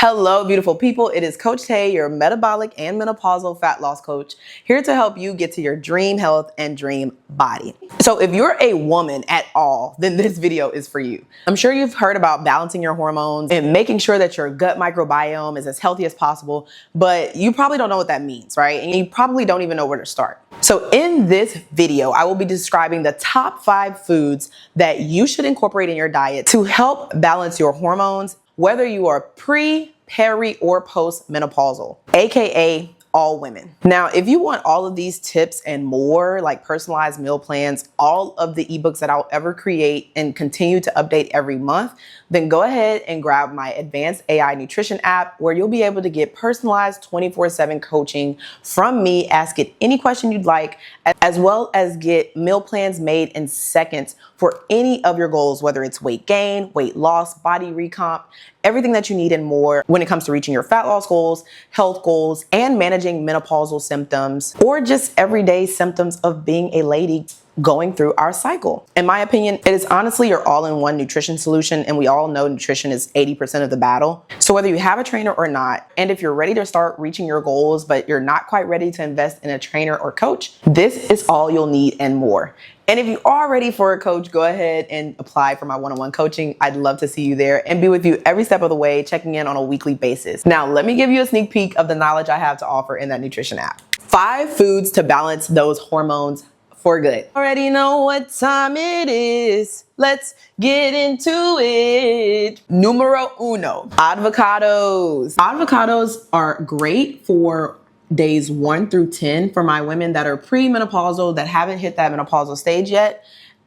Hello, beautiful people. It is Coach Tay, your metabolic and menopausal fat loss coach, here to help you get to your dream health and dream body. So if you're a woman at all, then this video is for you. I'm sure you've heard about balancing your hormones and making sure that your gut microbiome is as healthy as possible, but you probably don't know what that means, right? And you probably don't even know where to start. So in this video, I will be describing the top 5 foods that you should incorporate in your diet to help balance your hormones, whether you are pre, peri, or postmenopausal, aka all women. Now, if you want all of these tips and more, like personalized meal plans, all of the ebooks that I'll ever create and continue to update every month, then go ahead and grab my advanced AI nutrition app, where you'll be able to get personalized 24/7 coaching from me, ask it any question you'd like, as well as get meal plans made in seconds for any of your goals, whether it's weight gain, weight loss, body recomp, everything that you need and more when it comes to reaching your fat loss goals, health goals, and managing menopausal symptoms, or just everyday symptoms of being a lady going through our cycle. In my opinion, it is honestly your all-in-one nutrition solution, and we all know nutrition is 80% of the battle. So whether you have a trainer or not, and if you're ready to start reaching your goals, but you're not quite ready to invest in a trainer or coach, this is all you'll need and more. And if you are ready for a coach, go ahead and apply for my one-on-one coaching. I'd love to see you there and be with you every step of the way, checking in on a weekly basis. Now, let me give you a sneak peek of the knowledge I have to offer in that nutrition app. 5 foods to balance those hormones for good. Already know what time it is. Let's get into it. Numero uno, avocados. Avocados are great for days 1 through 10 for my women that are premenopausal, that haven't hit that menopausal stage yet,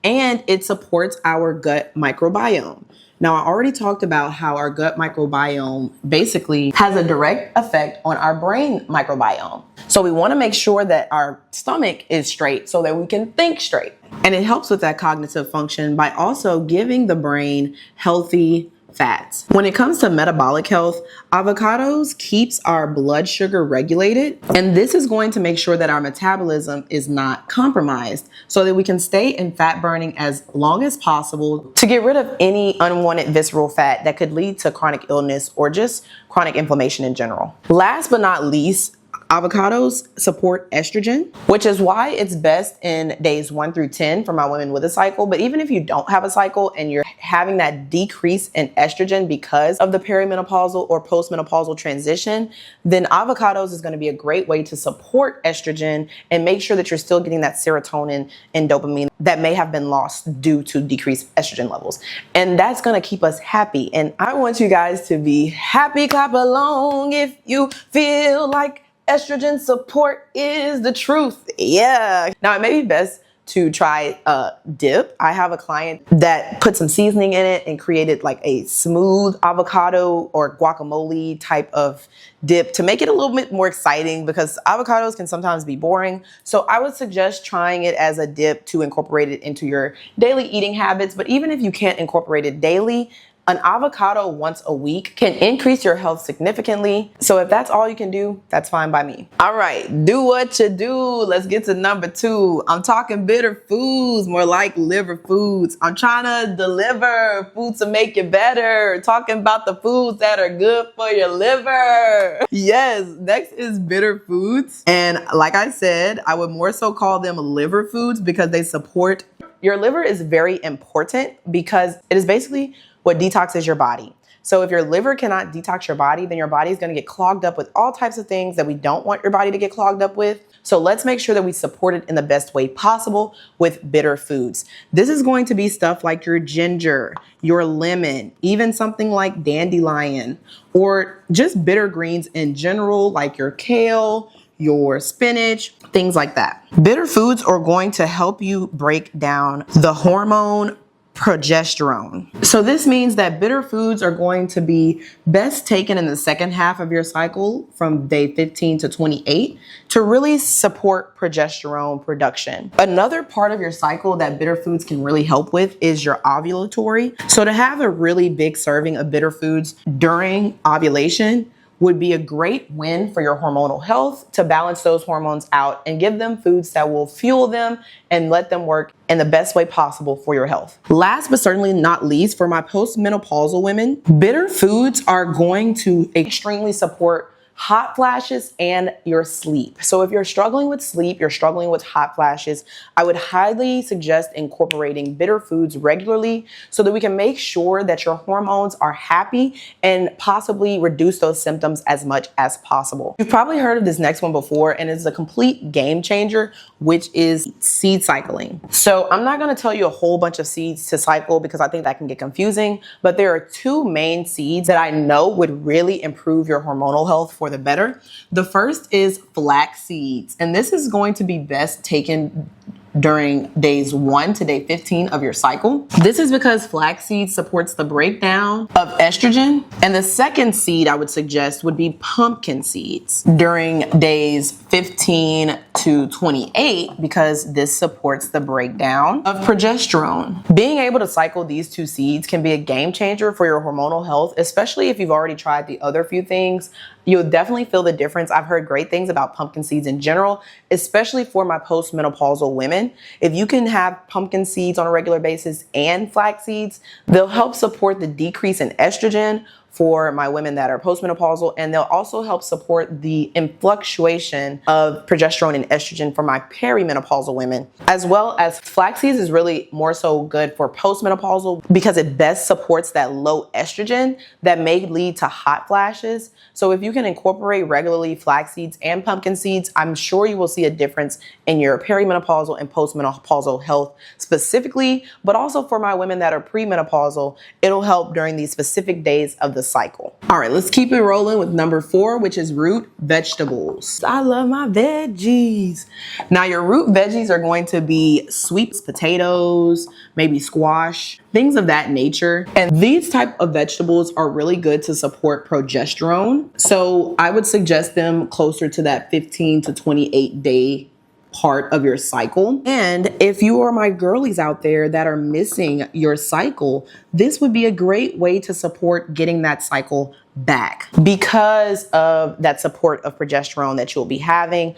and it supports our gut microbiome. Now, I already talked about how our gut microbiome basically has a direct effect on our brain microbiome. So we want to make sure that our stomach is straight so that we can think straight. And it helps with that cognitive function by also giving the brain healthy fats. When it comes to metabolic health, avocados keeps our blood sugar regulated, and this is going to make sure that our metabolism is not compromised so that we can stay in fat burning as long as possible to get rid of any unwanted visceral fat that could lead to chronic illness or just chronic inflammation in general. Last but not least, avocados support estrogen, which is why it's best in days 1 through 10 for my women with a cycle. But even if you don't have a cycle and you're having that decrease in estrogen because of the perimenopausal or postmenopausal transition, then avocados is going to be a great way to support estrogen and make sure that you're still getting that serotonin and dopamine that may have been lost due to decreased estrogen levels. And that's going to keep us happy. And I want you guys to be happy. Clap along if you feel like estrogen support is the truth. Yeah. Now, it may be best to try a dip. I have a client that put some seasoning in it and created like a smooth avocado or guacamole type of dip to make it a little bit more exciting, because avocados can sometimes be boring. So I would suggest trying it as a dip to incorporate it into your daily eating habits. But even if you can't incorporate it daily, an avocado once a week can increase your health significantly. So if that's all you can do, that's fine by me. All right, do what you do. Let's get to number 2. I'm talking bitter foods, more like liver foods. I'm trying to deliver foods to make you better. Talking about the foods that are good for your liver. Yes, next is bitter foods. And like I said, I would more so call them liver foods because they support. Your liver is very important because it is basically what detoxes your body. So if your liver cannot detox your body, then your body is going to get clogged up with all types of things that we don't want your body to get clogged up with. So let's make sure that we support it in the best way possible with bitter foods. This is going to be stuff like your ginger, your lemon, even something like dandelion, or just bitter greens in general, like your kale, your spinach, things like that. Bitter foods are going to help you break down the hormone progesterone. So this means that bitter foods are going to be best taken in the second half of your cycle from day 15 to 28 to really support progesterone production. Another part of your cycle that bitter foods can really help with is your ovulatory. So to have a really big serving of bitter foods during ovulation would be a great win for your hormonal health to balance those hormones out and give them foods that will fuel them and let them work in the best way possible for your health. Last but certainly not least, for my postmenopausal women, bitter foods are going to extremely support hot flashes and your sleep. So if you're struggling with sleep, you're struggling with hot flashes, I would highly suggest incorporating bitter foods regularly so that we can make sure that your hormones are happy and possibly reduce those symptoms as much as possible. You've probably heard of this next one before, and it's a complete game changer, which is seed cycling. So I'm not going to tell you a whole bunch of seeds to cycle because I think that can get confusing, but there are two main seeds that I know would really improve your hormonal health for the better. The first is flax seeds, and this is going to be best taken during days 1 to day 15 of your cycle. This is because flax seed supports the breakdown of estrogen. And the second seed I would suggest would be pumpkin seeds during days 15 to 28 because this supports the breakdown of progesterone. Being able to cycle these two seeds can be a game changer for your hormonal health, especially if you've already tried the other few things. You'll definitely feel the difference. I've heard great things about pumpkin seeds in general, especially for my postmenopausal women. If you can have pumpkin seeds on a regular basis and flax seeds, they'll help support the decrease in estrogen for my women that are postmenopausal, and they'll also help support the fluctuation of progesterone and estrogen for my perimenopausal women, as well as flax seeds is really more so good for postmenopausal because it best supports that low estrogen that may lead to hot flashes. So if you can incorporate regularly flax seeds and pumpkin seeds, I'm sure you will see a difference in your perimenopausal and postmenopausal health specifically, but also for my women that are premenopausal, it'll help during these specific days of the cycle. All right, let's keep it rolling with number 4, which is root vegetables. I love my veggies. Now your root veggies are going to be sweet potatoes, maybe squash, things of that nature. And these type of vegetables are really good to support progesterone. So I would suggest them closer to that 15 to 28 day part of your cycle. And if you are my girlies out there that are missing your cycle, this would be a great way to support getting that cycle back because of that support of progesterone that you'll be having.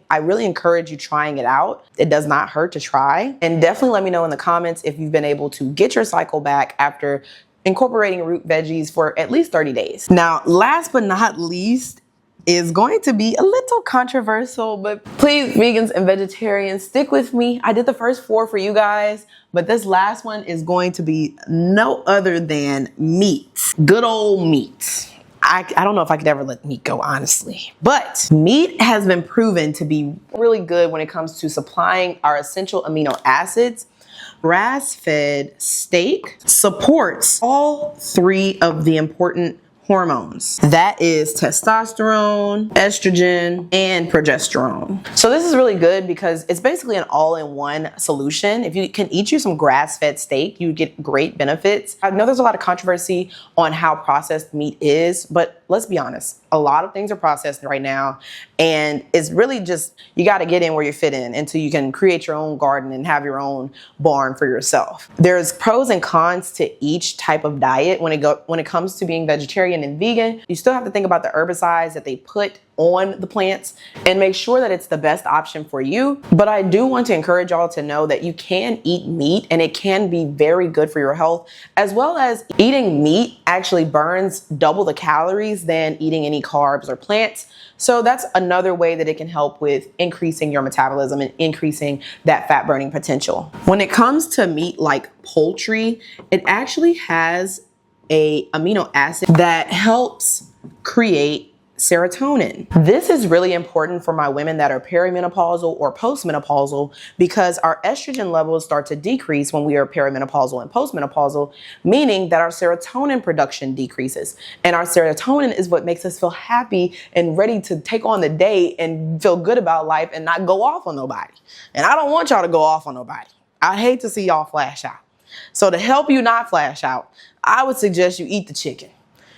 I really encourage you trying it out. It does not hurt to try. And definitely let me know in the comments if you've been able to get your cycle back after incorporating root veggies for at least 30 days. Now, last but not least, is going to be a little controversial, but please, vegans and vegetarians, stick with me. I did the first 4 for you guys, but this last one is going to be no other than meat. Good old meat. I don't know if I could ever let meat go, honestly. But meat has been proven to be really good when it comes to supplying our essential amino acids. Grass-fed steak supports all 3 of the important hormones. That is testosterone, estrogen, and progesterone. So this is really good because it's basically an all-in-one solution. If you can eat you some grass-fed steak, you get great benefits. I know there's a lot of controversy on how processed meat is, but let's be honest, a lot of things are processed right now, and it's really just, you got to get in where you fit in until you can create your own garden and have your own barn for yourself. There's pros and cons to each type of diet when it comes to being vegetarian and vegan. You still have to think about the herbicides that they put on the plants and make sure that it's the best option for you. But I do want to encourage y'all to know that you can eat meat and it can be very good for your health, as well as eating meat actually burns double the calories than eating any carbs or plants. So that's another way that it can help with increasing your metabolism and increasing that fat burning potential. When it comes to meat like poultry, it actually has a amino acid that helps create serotonin. This is really important for my women that are perimenopausal or postmenopausal because our estrogen levels start to decrease when we are perimenopausal and postmenopausal, meaning that our serotonin production decreases. And our serotonin is what makes us feel happy and ready to take on the day and feel good about life and not go off on nobody. And I don't want y'all to go off on nobody. I hate to see y'all flash out. So to help you not flash out, I would suggest you eat the chicken.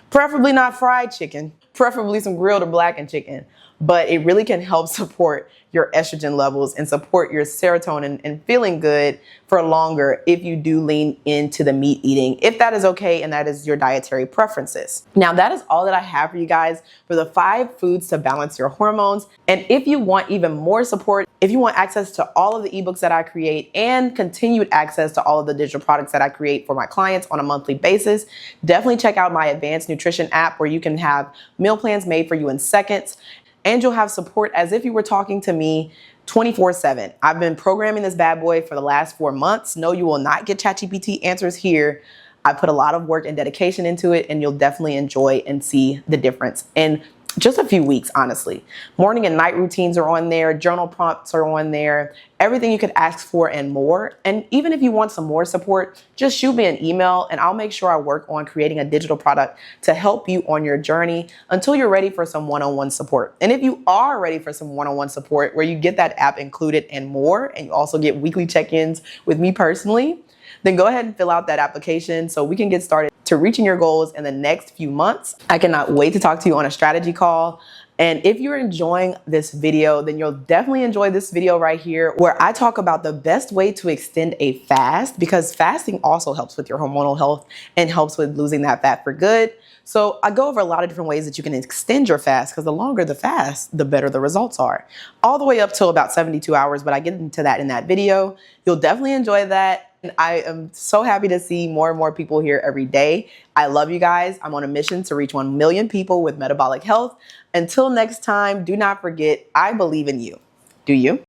Preferably not fried chicken, preferably some grilled or blackened chicken. But it really can help support your estrogen levels and support your serotonin and feeling good for longer if you do lean into the meat eating, if that is okay and that is your dietary preferences. Now, that is all that I have for you guys for the 5 foods to balance your hormones. And if you want even more support, if you want access to all of the ebooks that I create and continued access to all of the digital products that I create for my clients on a monthly basis, definitely check out my advanced nutrition app where you can have meal plans made for you in seconds. And you'll have support as if you were talking to me 24/7. I've been programming this bad boy for the last 4 months. No, you will not get ChatGPT answers here. I put a lot of work and dedication into it, and you'll definitely enjoy and see the difference in just a few weeks, honestly. Morning and night routines are on there. Journal prompts are on there. Everything you could ask for and more. And even if you want some more support, just shoot me an email and I'll make sure I work on creating a digital product to help you on your journey until you're ready for some one-on-one support. And if you are ready for some one-on-one support where you get that app included and more, and you also get weekly check-ins with me personally, then go ahead and fill out that application so we can get started to reaching your goals in the next few months. I cannot wait to talk to you on a strategy call. And if you're enjoying this video, then you'll definitely enjoy this video right here where I talk about the best way to extend a fast, because fasting also helps with your hormonal health and helps with losing that fat for good. So I go over a lot of different ways that you can extend your fast, because the longer the fast, the better the results are. All the way up till about 72 hours, but I get into that in that video. You'll definitely enjoy that. And I am so happy to see more and more people here every day. I love you guys. I'm on a mission to reach 1 million people with metabolic health. Until next time, do not forget, I believe in you. Do you?